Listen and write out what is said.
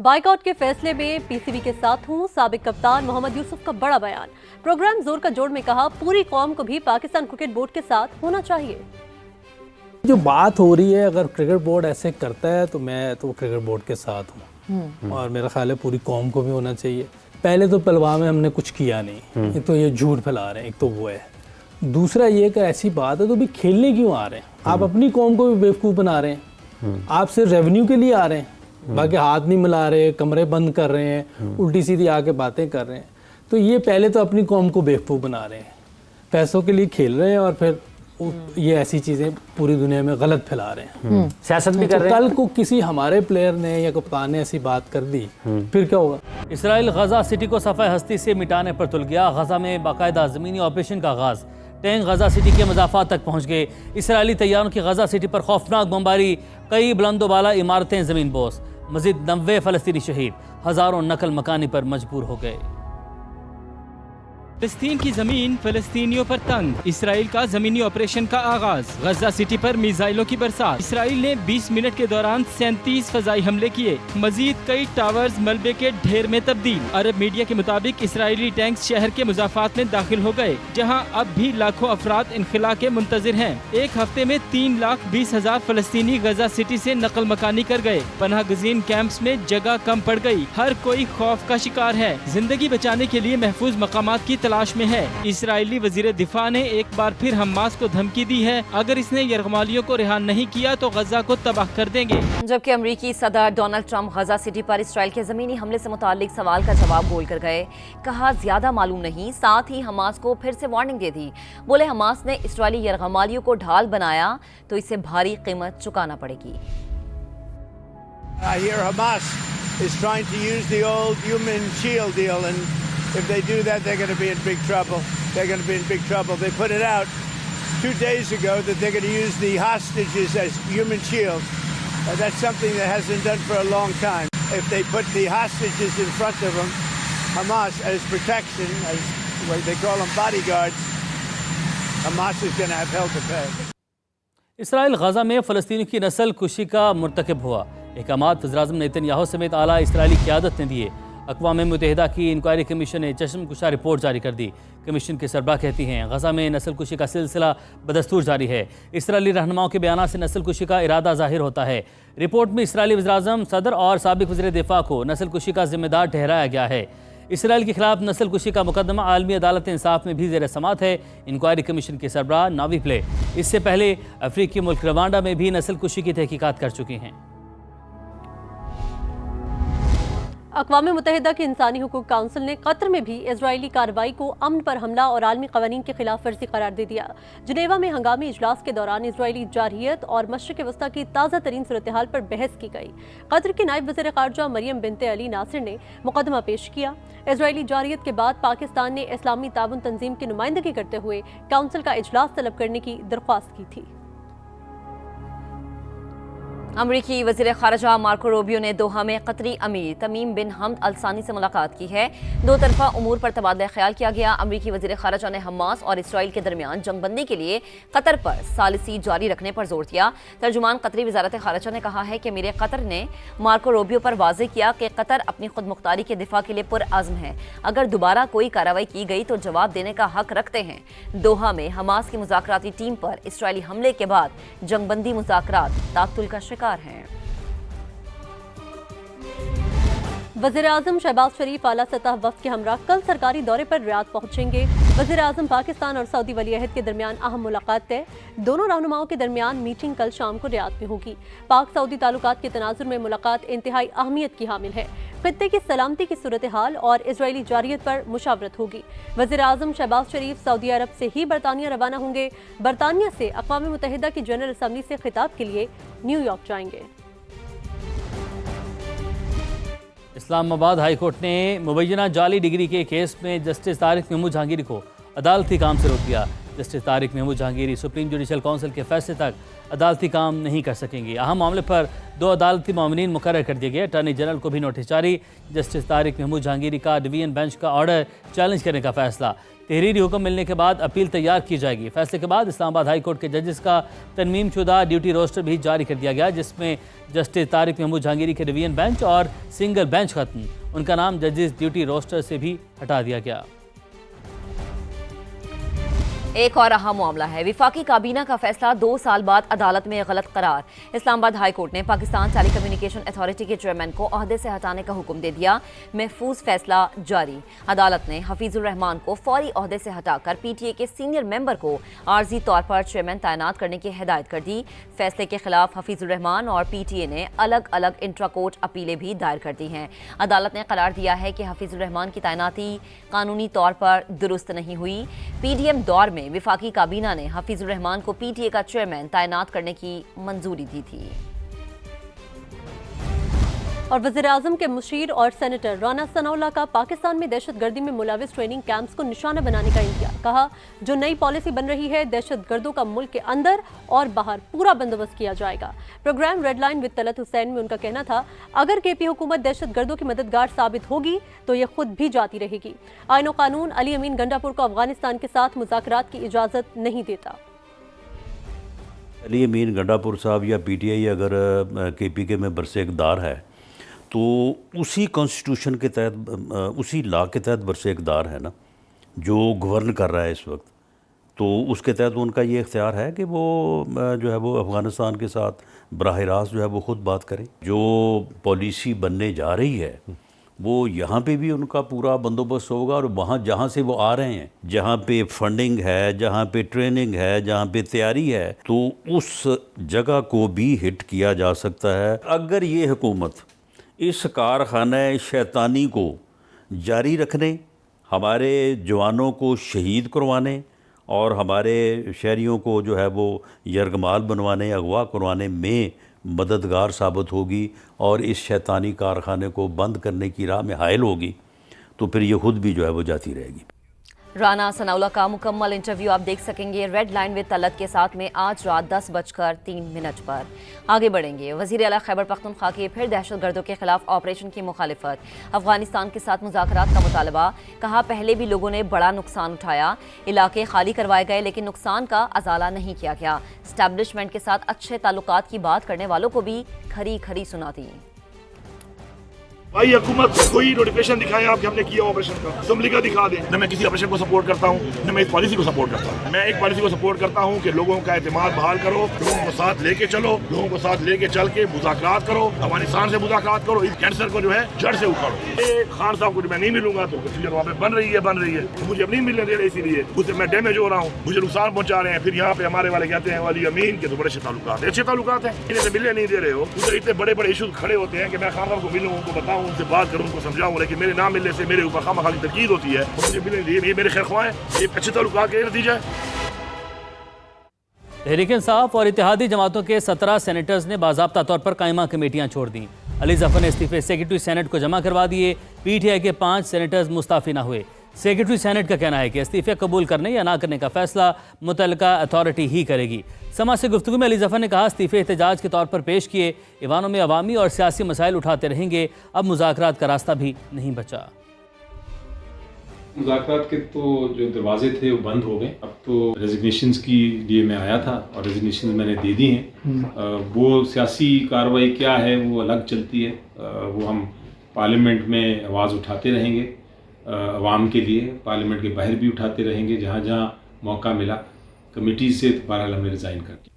Boycott के फैसले में पीसीबी के साथ हूँ, साबिक कप्तान मोहम्मद यूसुफ का बड़ा बयान। प्रोग्राम जोर का जोड़ में कहा, पूरी कौम को भी पाकिस्तान क्रिकेट बोर्ड के साथ होना चाहिए। जो बात हो रही है, अगर क्रिकेट बोर्ड ऐसे करता है तो मैं तो क्रिकेट बोर्ड के साथ हूँ और मेरा ख्याल है पूरी कौम को भी होना चाहिए। पहले तो पलवा में हमने कुछ किया नहीं, एक तो ये झूठ फैला रहे हैं, एक तो वो है। दूसरा ये कि ऐसी बात है तो भी खेलने क्यों आ रहे हैं? आप अपनी कौम को भी बेवकूफ़ बना रहे हैं। आप सिर्फ रेवेन्यू के लिए आ रहे हैं, बाकी हाथ नहीं मिला रहे, कमरे बंद कर रहे हैं, उल्टी सीधी आके बातें कर रहे हैं। तो ये पहले तो अपनी कौम को बेवकूफ़ बना रहे हैं, पैसों के लिए खेल रहे हैं और फिर ये ऐसी चीज़ें पूरी दुनिया में गलत फैला रहे हैं, सियासत भी कर रहे हैं। कल को किसी हमारे प्लेयर ने या कप्तान ने ऐसी बात कर दी फिर क्या होगा? इसराइल गजा सिटी को सफ़े हस्ती से मिटाने पर तुल गया। गजा में बाकायदा ज़मीनी ऑपरेशन का आगाज़। टैंक गजा सिटी के मज़ाफ़ात तक पहुँच गए। इसराइली तैयारों की गजा सिटी पर खौफनाक बमबारी, कई बुलंदोबाला इमारतें ज़मीन बोस। मज़ीद 90 फ़लस्तीनी शहीद, हज़ारों नकल मकानी पर मजबूर हो गए। फ़लस्तीन की ज़मीन फ़लस्तीनियों पर तंग, इसराइल का ज़मीनी ऑपरेशन का आगाज़। गजा सिटी पर मिसाइलों की बरसात। इसराइल ने 20 मिनट के दौरान 37 फ़ज़ाई हमले किए। मजीद कई टावर्स मलबे के ढेर में तब्दील। अरब मीडिया के मुताबिक इसराइली टैंक्स शहर के मुज़ाफ़ात में दाखिल हो गए, जहाँ अब भी लाखों अफराद इनखिला के मुंतज़िर हैं। एक हफ्ते में 3,20,000 फ़लस्तीनी गजा सिटी से नकल मकानी कर गए। पनाह गज़ीन कैंप्स में जगह कम पड़ गई। हर कोई खौफ का शिकार है। जिंदगी बचाने के लिए महफूज मकामात की तलाश में है। इसराइली वजीर दिफा ने एक बार फिर हमास को धमकी दी है, अगर इसने यरगमालियों को रिहा नहीं किया तो गजा को तबाह कर देंगे। जबकि अमरीकी सदर डोनाल्ड ट्रंप गजा सिटी पर इसराइल के जमीनी हमले से मुताल्लिक सवाल का जवाब बोल कर गए। कहा, ज्यादा मालूम नहीं, साथ ही हमास को फिर से वार्निंग दे दी। बोले, हमास ने इसराइली यरगमालियों को ढाल बनाया तो इसे भारी कीमत चुकाना पड़ेगी। I hear Hamas is trying to use the old human shield deal, and if they do that, they're going to be in big trouble. They're going to be in big trouble. They put it out 2 days ago that they're going to use the hostages as human shields. That's something that hasn't been done for a long time. If they put the hostages in front of them, Hamas as protection, as what they call them bodyguards, Hamas is going to have hell to pay. Israel Gaza में फ़लस्तीनियों की नस्ल कुशी का मुर्तकब हुआ। अहकामात वज़ीर-ए-आज़म Netanyahu समेत आला इसराइली क़यादत ने दिए। अक़वाम मुत्तहिदा की इंक्वायरी कमीशन ने चश्मकुशा रिपोर्ट जारी कर दी। कमीशन के सरबराह कहती हैं, गजा में नस्ल कुशी का सिलसिला बदस्तूर जारी है। इसराइली रहनुमाओं के बयान से नस्ल कुशी का इरादा ज़ाहिर होता है। रिपोर्ट में इसराइली वज़ीर-ए-आज़म, सदर और साबिक वज़ीर दिफा को नस्ल कुशी का जिम्मेदार ठहराया गया है। इसराइल के खिलाफ नस्ल कुशी का मुकदमा आलमी अदालत इंसाफ में भी ज़ेर समात है। इंक्वायरी कमीशन के सरबराह नावी प्ले इससे पहले अफ्रीकी मुल्क रवांडा में भी नस्ल कुशी की तहकीकात कर चुकी हैं। अक़वाम मुत्तहिदा की इंसानी हुकूक काउंसिल ने कतर में भी इजरायली कार्रवाई को अमन पर हमला और आलमी क़वानीन की खिलाफ वर्जी करार दे दिया। जिनेवा में हंगामी इजलास के दौरान इजरायली जारहियत और मशरिक़ वस्ता की ताज़ा तरीन सूरत हाल पर बहस की गई। कतर की नायब वज़ीर ख़ारजा मरियम बिनते अली नासिर ने मुकदमा पेश किया। इजरायली जारहियत के बाद पाकिस्तान ने इस्लामी ताउन तंजीम की नुमाइंदगी करते हुए काउंसिल का इजलास तलब करने की दरख्वास्त की थी। अमरीकी वज़ीर ख़ारजा मार्को रूबियो ने दोहा में कतरी अमीर तमीम बिन हमद अल सानी से मुलाकात की है। दो तरफ़ा उमूर पर तबादला ख्याल किया गया। अमरीकी वज़ीर ख़ारजा ने हमास और इसराइल के दरमियान जंगबंदी के लिए कतर पर सालिसी जारी रखने पर जोर दिया। तर्जुमान कतरी वज़ारत ख़ारजा ने कहा है कि अमीर कतर ने मार्को रूबियो पर वाज़ेह किया कि कतर अपनी खुद मुख्तारी के दिफा के लिए पुरअज़्म है। अगर दोबारा कोई कार्रवाई की गई तो जवाब देने का हक रखते हैं। दोहा में हमास की मुज़ाकराती टीम पर इसराइली हमले के बाद जंगबंदी मुज़ाकरात ताक़तुल का शिकार हैं। वज़ीर-ए-आज़म शहबाज शरीफ आला सतह वफ़द के हमरा कल सरकारी दौरे पर रियाद पहुंचेंगे। वज़ीर-ए-आज़म पाकिस्तान और सऊदी वली-अहद के दरमियान अहम मुलाकात तय। दोनों रहनुमाओं के दरमियान मीटिंग कल शाम को रियाद में होगी। पाक सऊदी ताल्लुकात के तनाजुर में मुलाकात इंतहाई अहमियत की हामिल है। खित्ते की सलामती की सूरत हाल और इजरायली जारहियत पर मुशावरत होगी। वज़ीर-ए-आज़म शहबाज शरीफ सऊदी अरब से ही बरतानिया रवाना होंगे। बरतानिया से अक़वाम मुत्तहिदा की जनरल असम्बली से खिताब के लिए न्यूयॉर्क जाएंगे। इस्लामाबाद हाई कोर्ट ने मुबैना जाली डिग्री के केस में जस्टिस तारिक महमूद जहांगीरी को अदालती काम से रोक दिया। Justice Tariq Mahmood Jahangiri supreme judicial council के फैसले तक अदालती काम नहीं कर सकेंगे। अहम मामले पर 2 अदालती मामलीन मुकर्रर कर दिए गए। अटॉर्नी जनरल को भी नोटिस जारी। जस्टिस तारिक महमूद जहांगीरी का डिवीजन बेंच का ऑर्डर चैलेंज करने का फैसला। तहरीरी हुक्म मिलने के बाद अपील तैयार की जाएगी। फैसले के बाद इस्लामाबाद हाई कोर्ट के जजेस का तरमीम शुदा ड्यूटी रोस्टर भी जारी कर दिया गया, जिसमें जस्टिस तारिक महमूद जहांगीरी के डिवीजन बेंच और सिंगल बेंच खत्म। उनका नाम जजेस ड्यूटी रोस्टर से भी हटा दिया गया। एक और अहम मामला है विफाकी काबीना का फैसला 2 साल बाद अदालत में गलत करार। इस्लामाबाद हाई कोर्ट ने पाकिस्तान टेली कम्युनिकेशन अथॉरिटी के चेयरमैन को ओहदे से हटाने का हुक्म दे दिया। महफूज फैसला जारी। अदालत ने हफीजुर रहमान को फौरी ओहदे से हटाकर पीटीए के सीनियर मेंबर को आर्जी तौर पर चेयरमैन तैनात करने की हिदायत कर दी। फैसले के खिलाफ हफीजुर रहमान और पीटीए ने अलग अलग इंट्रा कोर्ट अपीलें भी दायर कर दी हैं। अदालत ने करार दिया है कि हफीजुर रहमान की तैनाती कानूनी तौर पर दुरुस्त नहीं हुई। पीडीएम दौर में विफाकी काबीना ने हफीजुर रहमान को पीटीए का चेयरमैन तैनात करने की मंजूरी दी थी। और वज़ीर-ए-आज़म के मुशीर और सेनेटर राना सनाउल्लाह का पाकिस्तान में दहशतगर्दी में मुलविस ट्रेनिंग कैंप्स को निशाना बनाने का इंतजार। कहा, जो नई पॉलिसी बन रही है दहशतगर्दों का मुल्क के अंदर और बाहर पूरा बंदोबस्त किया जाएगा। Programme red line with Talat Hussain में उनका कहना था, अगर केपी हुकूमत दहशतगर्दों की मददगार साबित होगी तो ये खुद भी जाती रहेगी। आईन व कानून अली अमीन गंडापुर को अफगानिस्तान के साथ मुज़ाकरात की इजाज़त नहीं देता। अली अमीन गंडापुर साहब या पीटीआई अगर केपी के में बरसे इक़्तिदार है तो उसी कॉन्स्टिट्यूशन के तहत, उसी लॉ के तहत बरसे इक़्तिदार है ना, जो गवर्न कर रहा है इस वक्त, तो उसके तहत उनका ये इख्तियार है कि वो जो है वो अफ़गानिस्तान के साथ बराह रास्त जो है वो ख़ुद बात करें। जो पॉलिसी बनने जा रही है वो यहाँ पे भी उनका पूरा बंदोबस्त होगा, और वहाँ जहाँ से वो आ रहे हैं, जहाँ पे फंडिंग है, जहाँ पे ट्रेनिंग है, जहाँ पे तैयारी है, तो उस जगह को भी हिट किया जा सकता है। अगर ये हुकूमत इस कारखाना शैतानी को जारी रखने, हमारे जवानों को शहीद करवाने और हमारे शहरियों को जो है वो यरगमाल बनवाने, अगवा करवाने में मददगार साबित होगी और इस शैतानी कारखाने को बंद करने की राह में हायल होगी, तो फिर ये खुद भी जो है वो जाती रहेगी। राना सनाउल्लाह का मुकम्मल इंटरव्यू आप देख सकेंगे रेड लाइन विद तलत के साथ में आज रात 10:03 पर। आगे बढ़ेंगे। वज़ीर आला खैबर पख्तूनख्वा के फिर दहशतगर्दों के खिलाफ ऑपरेशन की मुखालिफत, अफगानिस्तान के साथ मुज़ाकरात का मुतालबा। कहा, पहले भी लोगों ने बड़ा नुकसान उठाया, इलाके खाली करवाए गए लेकिन नुकसान का अजाला नहीं किया गया। एस्टैब्लिशमेंट के साथ अच्छे ताल्लुकात की बात करने वालों को भी खरी खरी सुनाती। भाई हुकूमत कोई नोटिफिकेशन दिखाए आप कि हमने किया ऑपरेशन का, असेंबली का दिखा दें। न मैं किसी ऑपरेशन को सपोर्ट करता हूँ, न मैं इस पॉलिसी को सपोर्ट करता हूँ। मैं एक पॉलिसी को सपोर्ट करता हूँ कि लोगों का एतमाद बहाल करो, लोगों को साथ लेके चलो, लोगों को साथ लेके चल के मुज़ाकरात करो, अफगानिस्तान से मुज़ाकरात करो, इस कैंसर को जो है जड़ से उखाड़ो। ये खान साहब को मैं नहीं मिलूंगा तो वहाँ पे बन रही है, मुझे अब नहीं मिलने दे रहे, इसीलिए उससे मैं डैमेज हो रहा हूँ, मुझे नुकसान पहुँचा रहे हैं। फिर यहाँ पे हमारे वाले कहते हैं वाली अमीन के तो बड़े अच्छे ताल्लुकात हैं, इन्हें से मिलने नहीं दे रहे हो। उधर इतने बड़े बड़े इशूज खड़े होते हैं कि मैं खान साहब को मिलूँ, उनको बताऊँ, उनसे बात करूँ, समझाऊं, लेकिन मेरे ना मिलने से मेरे ऊपर खामखा की तनकीद होती है। मुझे मिलने दीजिए, ये मेरे खैर ख्वाह हैं, ये अच्छे ताल्लुकात का नतीजा है। तहरीक इंसाफ और इत्तेहादी जमातों के 17 सेनेटर्स ने बाज़ाब्ता तौर पर कायमा कमेटियां छोड़ दी। अली ज़फ़र ने इस्तीफे सेक्रेटरी सेनेट को जमा करवा दिए। पीटीआई के 5 सेनेटर्स मुस्ताफ़ी ना हुए। सेक्रेटरी सेनेट का कहना है कि इस्तीफे कबूल करने या ना करने का फैसला मुतल्लिका अथॉरिटी ही करेगी। समा से गुफ्तगू में अली ज़फ़र ने कहा, इस्तीफे एहतजाज के तौर पर पेश किए, ईवानों में अवामी और सियासी मसाइल उठाते रहेंगे, अब मुज़ाकरात का रास्ता भी नहीं बचा। मुज़ाकरात के तो जो दरवाजे थे वो बंद हो गए। अब तो रेजिग्नेशंस की लिए मैं आया था और रेजिग्नेशन मैंने दे दी हैं। वो सियासी कार्रवाई क्या है वो अलग चलती है, वो हम पार्लियामेंट में आवाज़ उठाते रहेंगे, अवाम के लिए पार्लियामेंट के बाहर भी उठाते रहेंगे जहाँ जहाँ मौका मिला। कमेटी से तो बहरहाल हमने रिज़ाइन कर दिया।